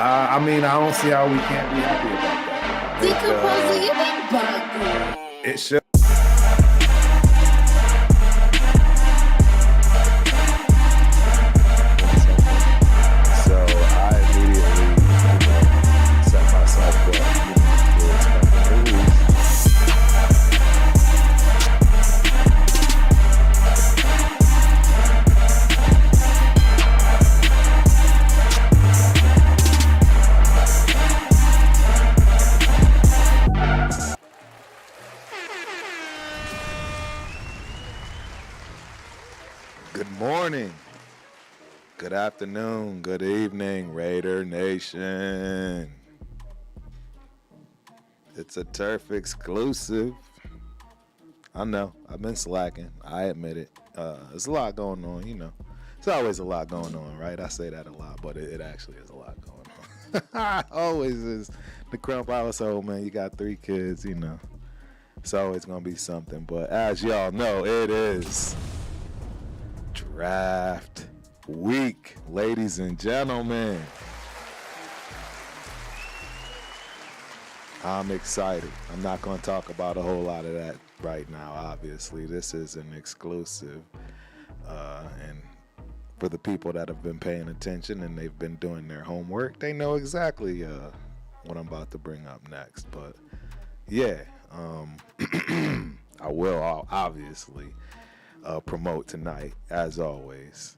I mean, I don't see how we can't be happy about that. Decomposing, you been bugging. It should. So I immediately, set myself up, to expect a release. Good morning, good afternoon, good evening, Raider Nation. It's a turf exclusive. I know, I've been slacking. I admit it. There's a lot going on, There's always a lot going on, right? I say that a lot, but it actually is a lot going on. Always is. The Crump household, man, you got 3 kids, It's always going to be something. But as y'all know, it is draft week, ladies and gentlemen. I'm excited. I'm not going to talk about a whole lot of that right now, obviously. This is an exclusive. And for the people that have been paying attention and they've been doing their homework, they know exactly what I'm about to bring up next. But yeah, I will obviously promote tonight, as always,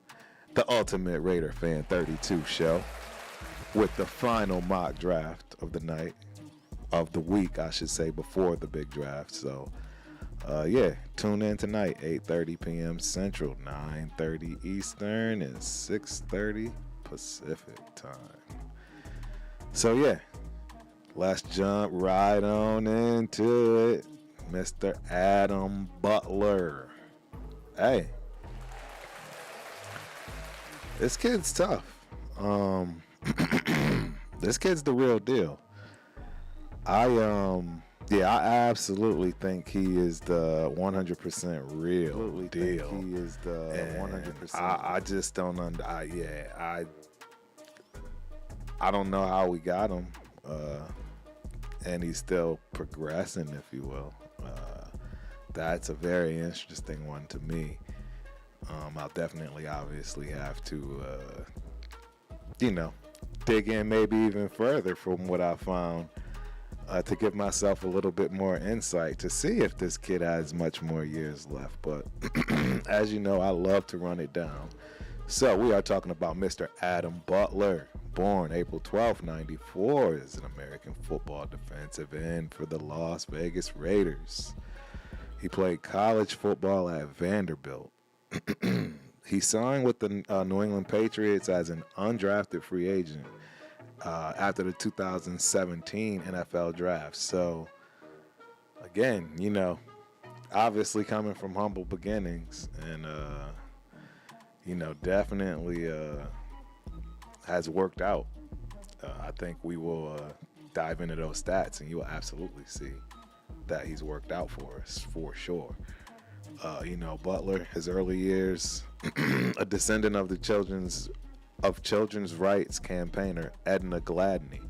the Ultimate Raider Fan 32 show with the final mock draft of the night, of the week, I should say, before the big draft. So, tune in tonight, 8:30 p.m. Central, 9:30 Eastern, and 6:30 Pacific time. So, let's jump right on into it. Mr. Adam Butler. Hey, this kid's tough. This kid's the real deal. I absolutely think he is the 100% real deal. He is the 100%. I just don't I don't know how we got him, and he's still progressing, if you will. That's a very interesting one to me. I'll definitely, obviously, have to, dig in maybe even further from what I found to give myself a little bit more insight to see if this kid has much more years left. But as you know, I love to run it down. So we are talking about Mr. Adam Butler, born April 12, 94, is an American football defensive end for the Las Vegas Raiders. He played college football at Vanderbilt. He signed with the New England Patriots as an undrafted free agent after the 2017 NFL draft. So, again, obviously coming from humble beginnings and, definitely has worked out. I think we will dive into those stats and you will absolutely see that he's worked out for us, for sure. Butler, his early years, a descendant of the children's rights campaigner Edna Gladney,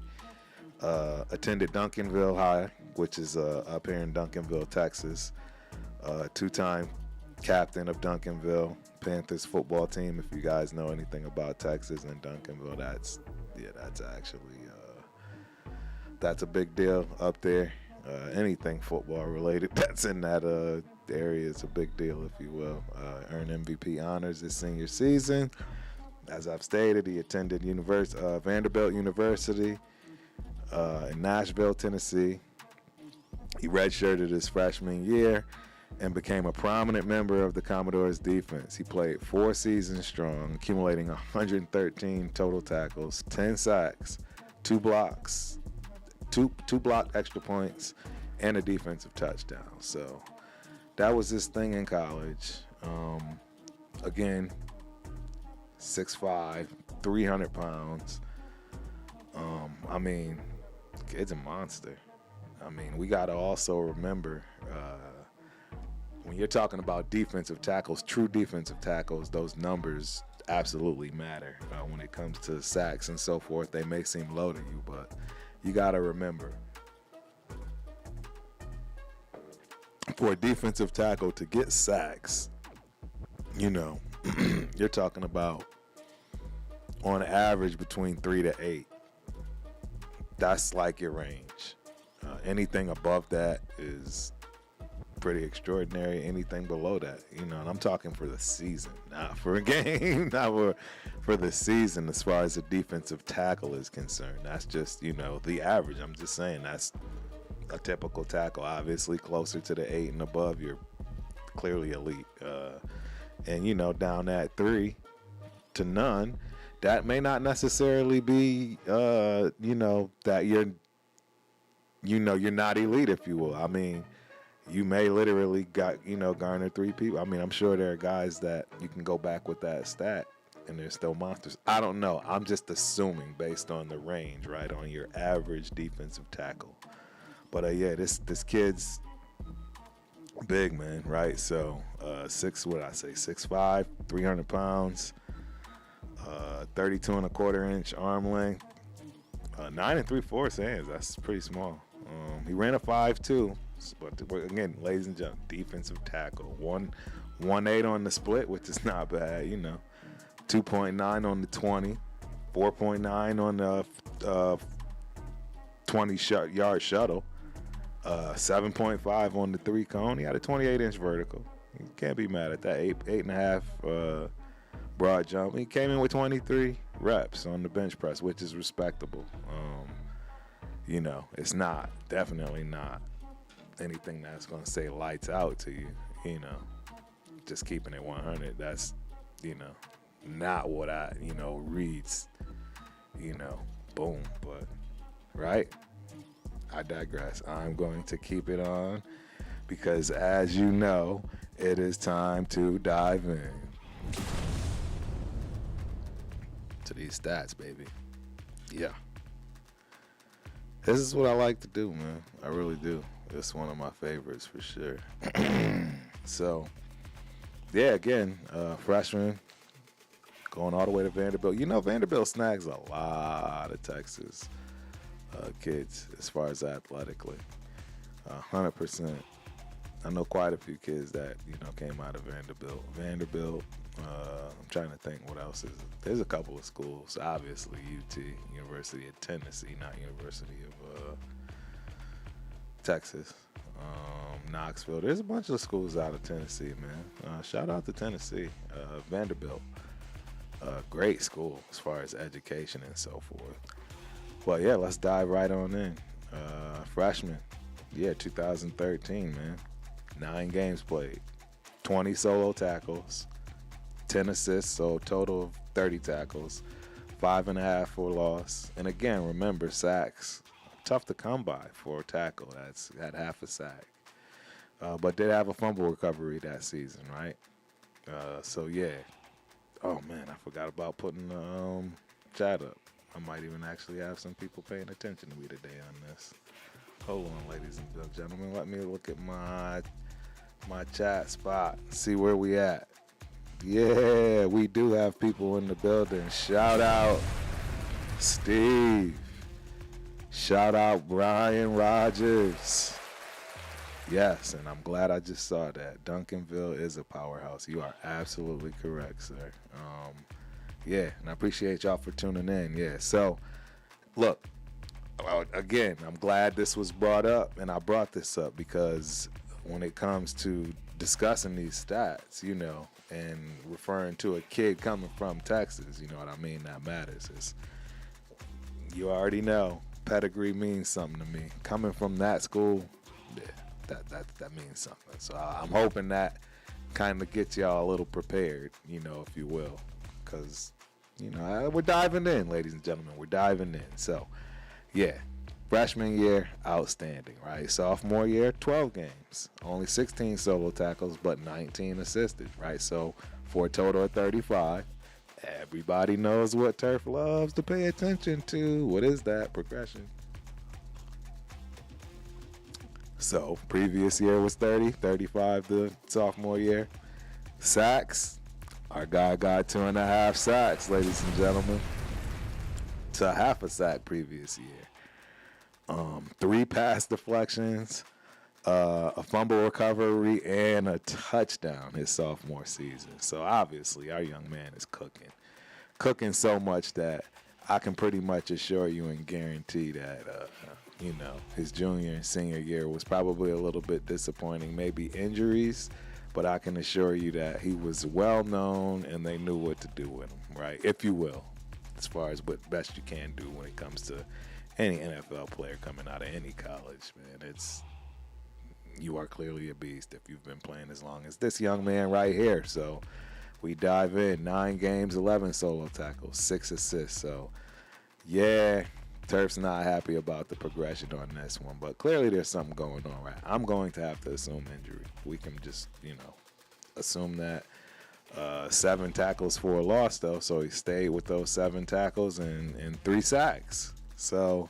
attended Duncanville High, which is up here in Duncanville, Texas. 2-time captain of Duncanville Panthers football team. If you guys know anything about Texas and Duncanville, that's actually that's a big deal up there. Anything football related that's in that area is a big deal, if you will. Earned MVP honors his senior season. As I've stated, he attended Vanderbilt University in Nashville, Tennessee. He redshirted his freshman year and became a prominent member of the Commodores defense. He played 4 seasons strong, accumulating 113 total tackles, 10 sacks, 2 blocks, two blocked extra points, and a defensive touchdown. So that was his thing in college. Again, 6'5", 300 pounds. Kid's a monster. We got to also remember when you're talking about defensive tackles, true defensive tackles, those numbers absolutely matter. When it comes to sacks and so forth, they may seem low to you, but you got to remember, for a defensive tackle to get sacks, you're talking about on average between 3 to 8. That's like your range. Anything above that is pretty extraordinary. Anything below that, and I'm talking for the season, not for a game, not for the season as far as the defensive tackle is concerned. That's just, the average. I'm just saying that's a typical tackle. Obviously, closer to the 8 and above, you're clearly elite. And, down at 3 to none, that may not necessarily be, that you're not elite, if you will. I mean, you may literally garner 3 people. I mean, I'm sure there are guys that you can go back with that stat and they're still monsters. I don't know. I'm just assuming based on the range, right, on your average defensive tackle. But this kid's big, man, right? So 6'5", 300 pounds, 32 and a quarter inch arm length, 9 3/4 hands. That's pretty small. He ran a 5.2, but again, ladies and gentlemen, defensive tackle. 1.18 on the split, which is not bad, 2.9 on the 20, 4.9 on the 20-yard shuttle, 7.5 on the 3 cone. He had a 28-inch vertical. You can't be mad at that. 8.5 broad jump. He came in with 23 reps on the bench press, which is respectable. It's definitely not anything that's going to say lights out to you, just keeping it 100. That's, not what I, reads, boom. But, right? I digress. I'm going to keep it on because, as you know, it is time to dive in to these stats, baby. Yeah. This is what I like to do, man. I really do. It's one of my favorites for sure. So, yeah, again, freshman going all the way to Vanderbilt. Vanderbilt snags a lot of Texas kids as far as athletically. 100%. I know quite a few kids that, came out of Vanderbilt. I'm trying to think what else is it. There's a couple of schools, obviously UT, University of Tennessee, not University of Texas. Knoxville. There's a bunch of schools out of Tennessee, man. Shout out to Tennessee. Vanderbilt. Great school as far as education and so forth. Well, yeah, let's dive right on in. Freshman, 2013, man. 9 games played, 20 solo tackles, 10 assists, so total of 30 tackles, 5.5 for loss. And again, remember, sacks, tough to come by for a tackle that's had half a sack. But did have a fumble recovery that season, right? So, yeah. Oh, man, I forgot about putting the chat up. I might even actually have some people paying attention to me today on this. Hold on, ladies and gentlemen. Let me look at my chat spot, see where we at. Yeah, we do have people in the building. Shout out Steve. Shout out Brian Rogers. Yes, and I'm glad I just saw that. Duncanville is a powerhouse. You are absolutely correct, sir. Yeah, and I appreciate y'all for tuning in. Yeah, so, look, again, I'm glad this was brought up, and I brought this up because when it comes to discussing these stats, and referring to a kid coming from Texas, you know what I mean? That matters. You already know, pedigree means something to me. Coming from that school, yeah, that means something. So I'm hoping that kind of gets y'all a little prepared, if you will. Because, we're diving in, ladies and gentlemen. We're diving in. So, yeah, freshman year, outstanding, right? Sophomore year, 12 games. Only 16 solo tackles, but 19 assisted, right? So, for a total of 35. Everybody knows what Turf loves to pay attention to. What is that? Progression. So previous year was 30, 35 the sophomore year. Sacks, our guy got 2.5 sacks, ladies and gentlemen, to half a sack previous year. 3 pass deflections, a fumble recovery, and a touchdown his sophomore season. So obviously our young man is cooking so much that I can pretty much assure you and guarantee that his junior and senior year was probably a little bit disappointing, maybe injuries, but I can assure you that he was well known and they knew what to do with him, right? If you will, as far as what best you can do when it comes to any NFL player coming out of any college, man. You are clearly a beast if you've been playing as long as this young man right here. So we dive in. 9 games, 11 solo tackles, 6 assists. So, yeah, Turf's not happy about the progression on this one, but clearly there's something going on, right? I'm going to have to assume injury. We can just, assume that. 7 tackles for a loss, though, so he stayed with those 7 tackles and 3 sacks. So,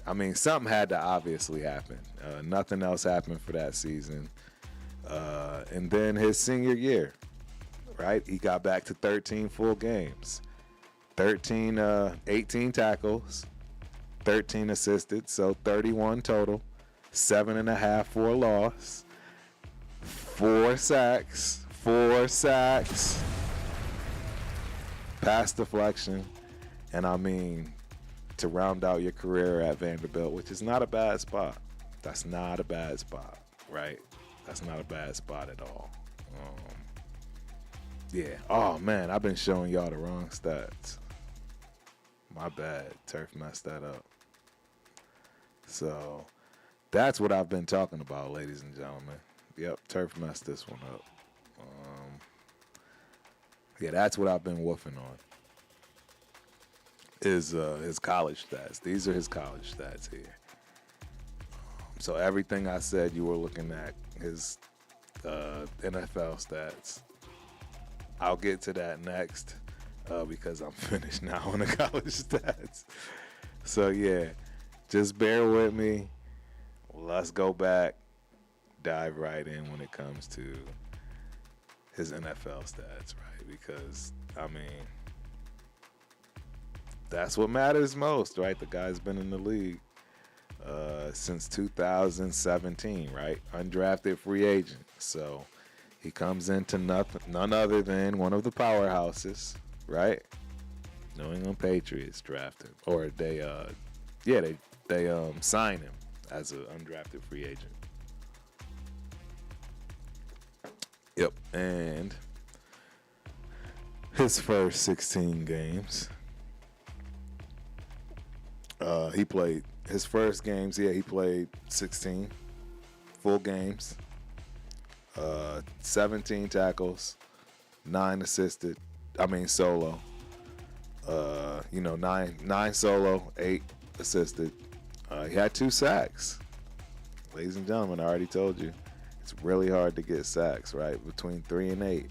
I mean, something had to obviously happen. Nothing else happened for that season. And then his senior year, right? He got back to 13 full games. 18 tackles, 13 assisted, so 31 total, 7.5 for a loss, 4 sacks, pass deflection, and I mean, to round out your career at Vanderbilt, which is not a bad spot. That's not a bad spot, right? That's not a bad spot at all. Yeah. Oh, man, I've been showing y'all the wrong stats. My bad. Turf messed that up. So that's what I've been talking about, ladies and gentlemen. Yep, Turf messed this one up. Yeah, that's what I've been woofing on. Is his college stats. These are his college stats here. So everything I said, you were looking at his NFL stats. I'll get to that next because I'm finished now on the college stats. So yeah, just bear with me. Let's go back, dive right in when it comes to his NFL stats, right? Because, I mean, that's what matters most, right? The guy's been in the league since 2017, right? Undrafted free agent. So he comes into none other than one of the powerhouses, right? New England Patriots drafted, or they sign him as an undrafted free agent. Yep, and his first 16 games, he played his first games. Yeah, he played 16 full games, 17 tackles, 9 assisted. I mean solo. 9 solo, 8 assisted. He had 2 sacks. Ladies and gentlemen, I already told you, it's really hard to get sacks, right? Between 3 and 8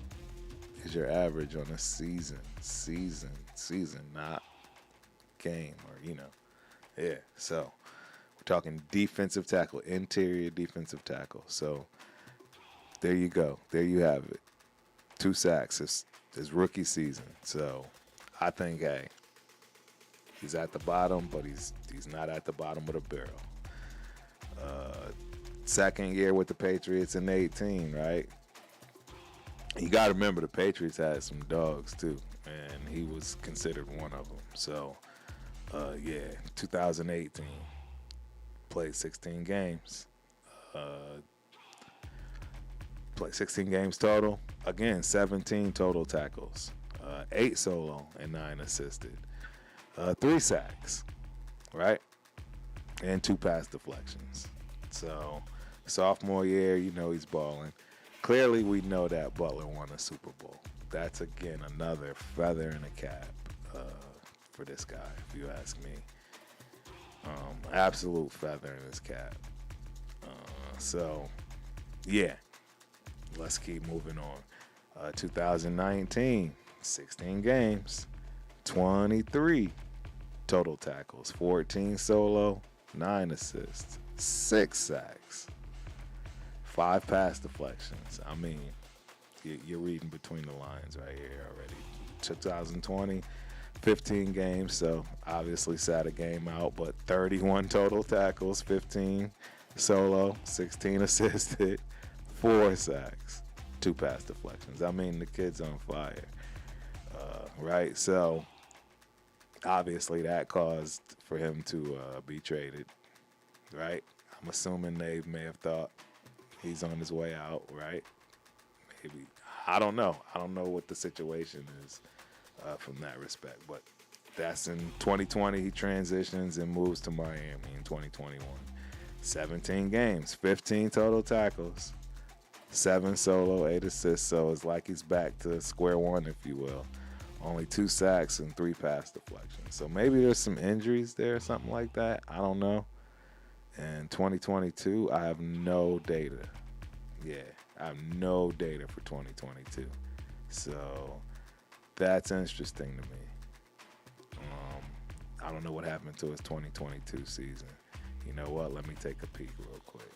is your average on a season, not game or. Yeah, so we're talking defensive tackle, interior defensive tackle. So there you go. There you have it. 2 sacks his rookie season. So I think, hey, he's at the bottom, but he's not at the bottom of the barrel. Second year with the Patriots in 18, right? You got to remember the Patriots had some dogs too, and he was considered one of them. So, 2018, played 16 games. Played 16 games total. Again, 17 total tackles, 8 solo and 9 assisted, 3 sacks, right? And 2 pass deflections. So, sophomore year, he's balling. Clearly, we know that Butler won a Super Bowl. That's, again, another feather in the cap for this guy, if you ask me. Absolute feather in his cap. So, yeah, let's keep moving on. 2019, 16 games, 23 total tackles, 14 solo, 9 assists. 6 sacks, 5 pass deflections. I mean, you're reading between the lines right here already. 2020, 15 games, so obviously sat a game out, but 31 total tackles, 15 solo, 16 assisted, 4 sacks, 2 pass deflections. I mean, the kid's on fire, right? So obviously that caused for him to be traded, right? I'm assuming they may have thought he's on his way out, right? Maybe. I don't know. I don't know what the situation is from that respect. But that's in 2020. He transitions and moves to Miami in 2021. 17 games, 15 total tackles, 7 solo, 8 assists. So it's like he's back to square one, if you will. Only 2 sacks and 3 pass deflections. So maybe there's some injuries there or something like that. I don't know. And 2022, I have no data. Yeah, I have no data for 2022. So that's interesting to me. I don't know what happened to his 2022 season. You know what? Let me take a peek real quick.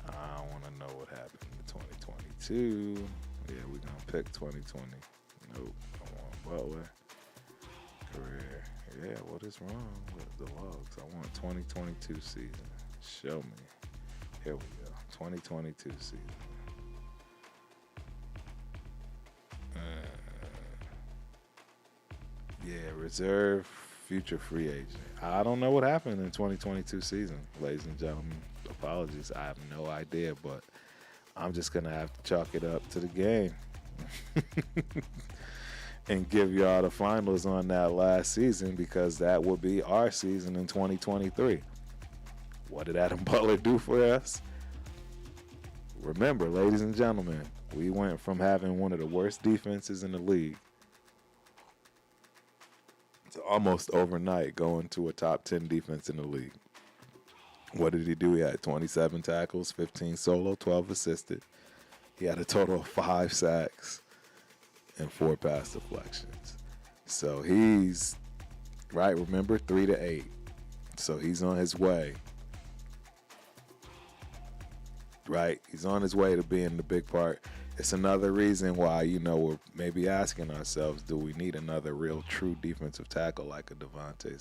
I want to know what happened in 2022. Yeah, we're going to pick 2020. Nope. I want Butler. Career. Yeah, what is wrong with the logs? I want 2022 season. Show me. Here we go. 2022 season. Yeah, reserve, future free agent. I don't know what happened in 2022 season, ladies and gentlemen. Apologies, I have no idea, but I'm just going to have to chalk it up to the game and give y'all the finals on that last season, because that would be our season in 2023. What did Adam Butler do for us? Remember, ladies and gentlemen, we went from having one of the worst defenses in the league to almost overnight going to a top 10 defense in the league. What did he do? He had 27 tackles, 15 solo, 12 assisted. He had a total of 5 sacks and 4 pass deflections. So he's, right, remember, 3-8. So he's on his way. Right? He's on his way to being the big part. It's another reason why, we're maybe asking ourselves, do we need another real true defensive tackle like a DeAndre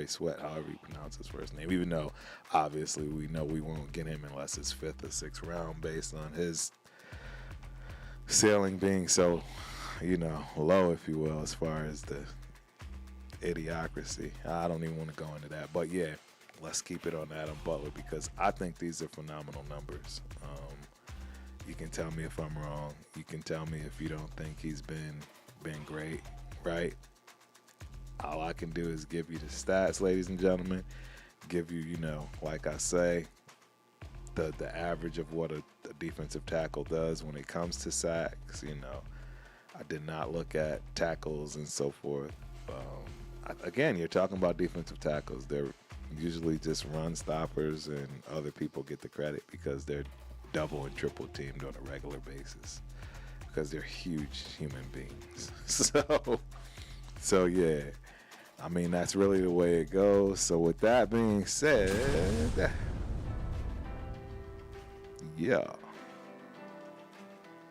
Sweat, however you pronounce his first name, even though obviously we know we won't get him unless it's 5th or 6th round based on his ceiling being so, low, if you will, as far as the idiocracy. I don't even want to go into that. But yeah, let's keep it on Adam Butler, because I think these are phenomenal numbers. You can tell me if I'm wrong. You can tell me if you don't think he's been great, right? All I can do is give you the stats, ladies and gentlemen. Give you, like I say, the average of what a defensive tackle does when it comes to sacks. I did not look at tackles and so forth. Again, you're talking about defensive tackles. They're usually just run stoppers, and other people get the credit because they're double and triple teamed on a regular basis because they're huge human beings. So yeah, I mean, that's really the way it goes. So with that being said, yeah,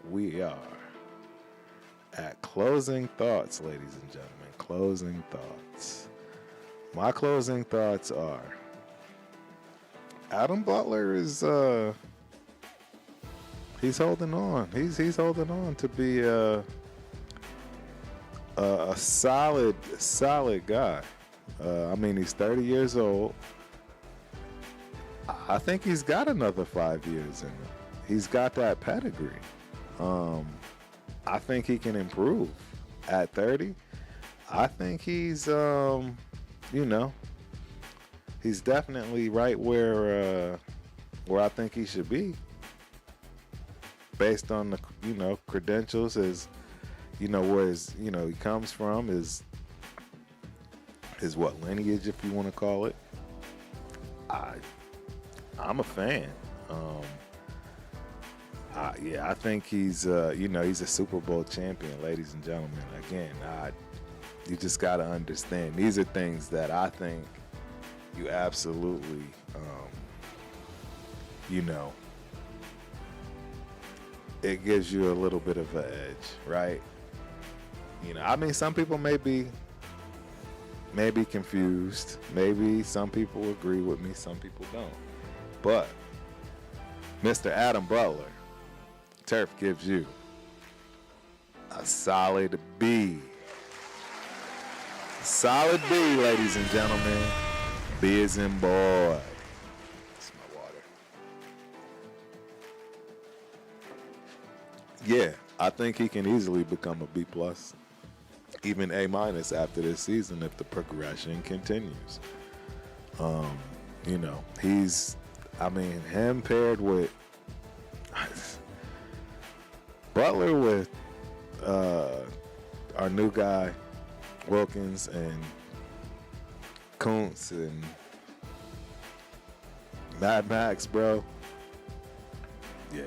we are at closing thoughts, ladies and gentlemen. Closing thoughts. My closing thoughts are Adam Butler is he's holding on. He's holding on to be a solid guy. I mean, he's 30 years old. I think he's got another 5 years in him. He's got that pedigree. I think he can improve at 30. I think he's, he's definitely right where I think he should be, based on the, credentials, his, where his, he comes from, his what lineage, if you want to call it. I'm a fan. I think he's, he's a Super Bowl champion, ladies and gentlemen. Again, You just got to understand. These are things that I think you absolutely, you know, it gives you a little bit of an edge, right? You know, I mean, some people may be confused. Maybe some people agree with me, some people don't. But Mr. Adam Butler, Turf gives you a solid B. Solid B, ladies and gentlemen. B as in boy. That's my water. Yeah, I think he can easily become a B plus, even A minus after this season if the progression continues. You know, him paired with Butler with our new guy Wilkins and Kuntz and Mad Max, bro. Yeah,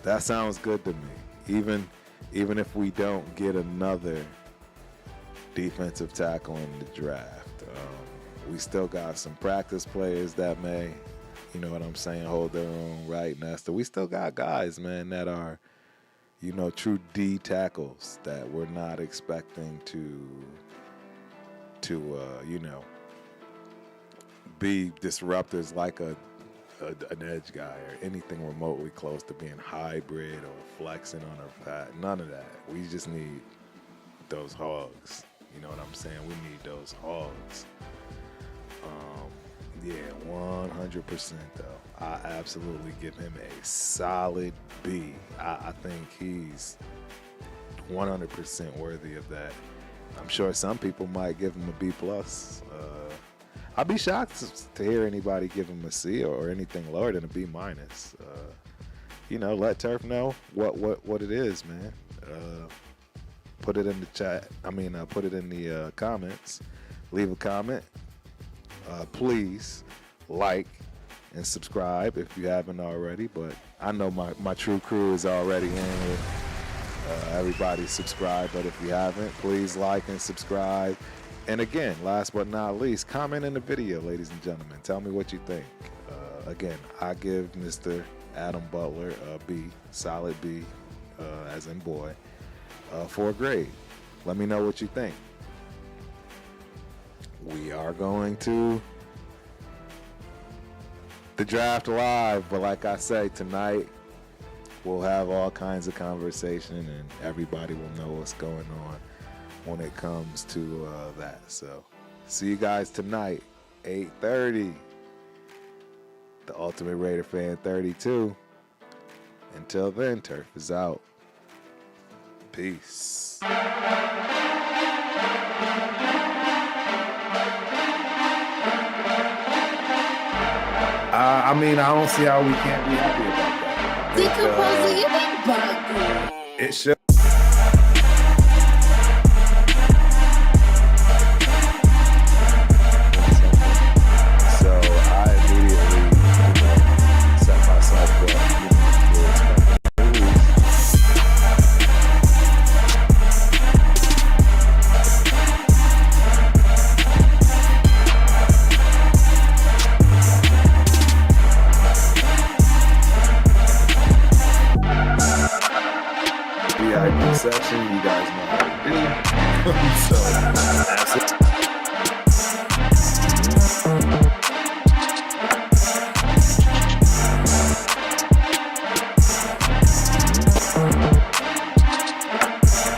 that sounds good to me. Even if we don't get another defensive tackle in the draft, we still got some practice players that may, you know what I'm saying, hold their own right, Nestor. We still got guys, man, that are, you know, true D tackles that we're not expecting to you know, be disruptors like an edge guy or anything remotely close to being hybrid or flexing on our pad. None of that. We just need those hogs. You know what I'm saying? We need those hogs. Yeah, 100% though. I absolutely give him a solid B. I think he's 100% worthy of that. I'm sure some people might give him a B plus. I'd be shocked to hear anybody give him a C or anything lower than a B minus. You know, let Turf know what it is, man. Put it in the chat. Put it in the comments. Leave a comment. Please like and subscribe if you haven't already. But I know my true crew is already in here. Everybody subscribe, but if you haven't, please like and subscribe. And again, last but not least, comment in the video, ladies and gentlemen. Tell me what you think. Again, I give Mr. Adam Butler a B, solid B, as in boy, for a grade. Let me know what you think. We are going to the draft live, but like I say, tonight we'll have all kinds of conversation and everybody will know what's going on when it comes to that. So see you guys tonight, 8:30. The Ultimate Raider Fan 32. Until then, Turf is out. Peace. I don't see how we can't be happy about that. Decomposing, you been bugging. It should. So I immediately, set myself up, to expect a VIP section, you guys know how to do. So, that's it.